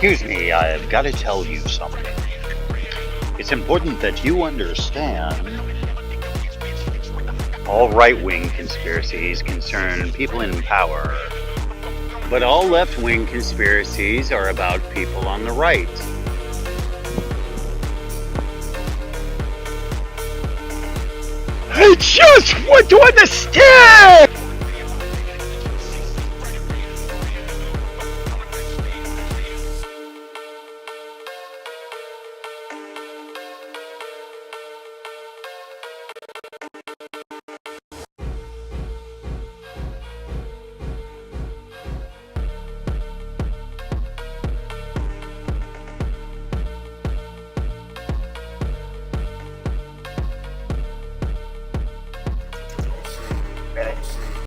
Excuse me, I've got to tell you something. It's important that you understand all right-wing conspiracies concern people in power, but all left-wing conspiracies are about people on the right. I just want to understand!